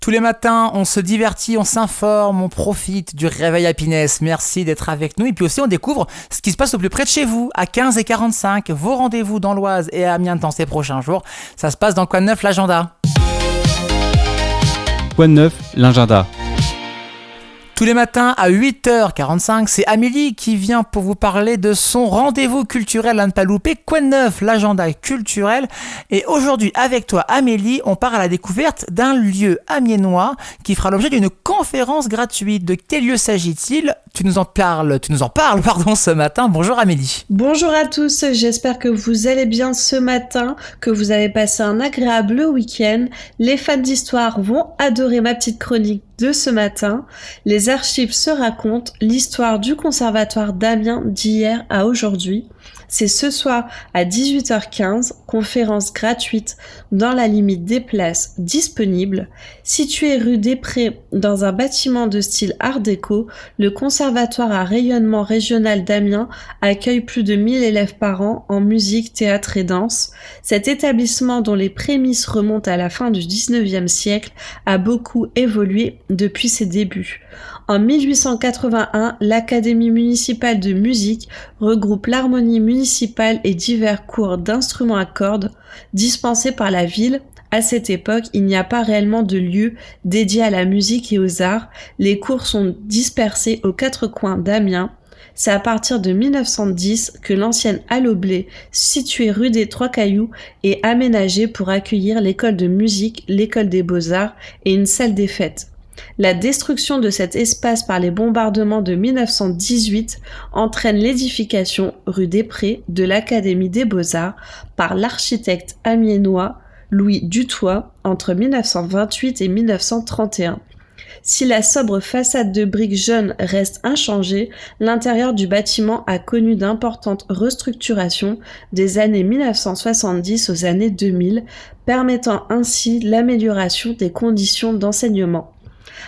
Tous les matins, on se divertit, on s'informe, on profite du réveil Happiness. Merci d'être avec nous. Et puis aussi, on découvre ce qui se passe au plus près de chez vous, à 15h45. Vos rendez-vous dans l'Oise et à Amiens dans ces prochains jours. Ça se passe dans Quoi de neuf, l'agenda. Quoi de neuf, l'agenda. Tous les matins à 8h45, c'est Amélie qui vient pour vous parler de son rendez-vous culturel à ne pas louper. Quoi de neuf, l'agenda culturel. Et aujourd'hui, avec toi Amélie, on part à la découverte d'un lieu amiénois qui fera l'objet d'une conférence gratuite. De quel lieu s'agit-il ? Tu nous en parles ce matin. Bonjour Amélie. Bonjour à tous, j'espère que vous allez bien ce matin, que vous avez passé un agréable week-end. Les fans d'histoire vont adorer ma petite chronique de ce matin. Les archives se racontent l'histoire du conservatoire d'Amiens d'hier à aujourd'hui. C'est ce soir à 18h15, conférence gratuite dans la limite des places disponibles. Situé rue des Prés dans un bâtiment de style art déco, le conservatoire à rayonnement régional d'Amiens accueille plus de 1000 élèves par an en musique, théâtre et danse. Cet établissement, dont les prémices remontent à la fin du 19e siècle, a beaucoup évolué depuis ses débuts. En 1881, l'Académie municipale de musique regroupe l'harmonie municipale et divers cours d'instruments à cordes dispensés par la ville. À cette époque, il n'y a pas réellement de lieu dédié à la musique et aux arts. Les cours sont dispersés aux quatre coins d'Amiens. C'est à partir de 1910 que l'ancienne halle au blé, située rue des Trois Cailloux, est aménagée pour accueillir l'école de musique, l'école des beaux-arts et une salle des fêtes. La destruction de cet espace par les bombardements de 1918 entraîne l'édification, rue des Prés, de l'Académie des Beaux-Arts par l'architecte amiénois Louis Dutoit entre 1928 et 1931. Si la sobre façade de briques jaunes reste inchangée, l'intérieur du bâtiment a connu d'importantes restructurations des années 1970 aux années 2000, permettant ainsi l'amélioration des conditions d'enseignement.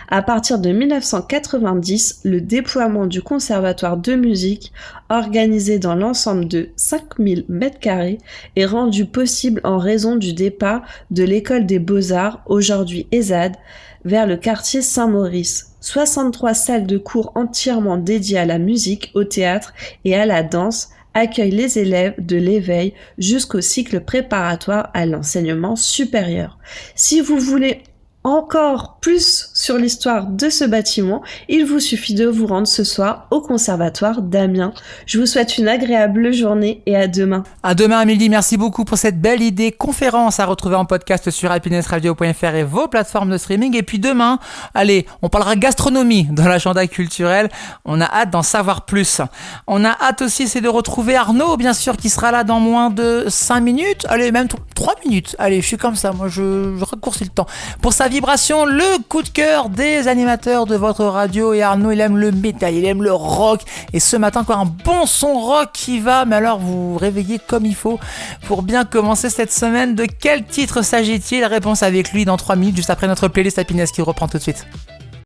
À partir de 1990, le déploiement du conservatoire de musique, organisé dans l'ensemble de 5000 m², est rendu possible en raison du départ de l'école des beaux-arts, aujourd'hui ESAD, vers le quartier Saint-Maurice. 63 salles de cours entièrement dédiées à la musique, au théâtre et à la danse accueillent les élèves de l'éveil jusqu'au cycle préparatoire à l'enseignement supérieur. Si vous voulez encore plus sur l'histoire de ce bâtiment, il vous suffit de vous rendre ce soir au conservatoire d'Amiens. Je vous souhaite une agréable journée et à demain. À demain Amélie, merci beaucoup pour cette belle idée. Conférence à retrouver en podcast sur happinessradio.fr et vos plateformes de streaming. Et puis demain, allez, on parlera gastronomie dans l'agenda culturel. On a hâte d'en savoir plus. On a hâte aussi, c'est de retrouver Arnaud, bien sûr, qui sera là dans moins de 5 minutes. Allez, même 3 minutes. Allez, je suis comme ça, moi je raccourcis le temps. Pour sa vibration, le coup de cœur des animateurs de votre radio. Et Arnaud, il aime le métal, il aime le rock. Et ce matin, encore un bon son rock qui va, mais alors vous réveillez comme il faut pour bien commencer cette semaine. De quel titre s'agit-il ? Réponse avec lui dans 3 minutes, juste après notre playlist Happiness qui reprend tout de suite.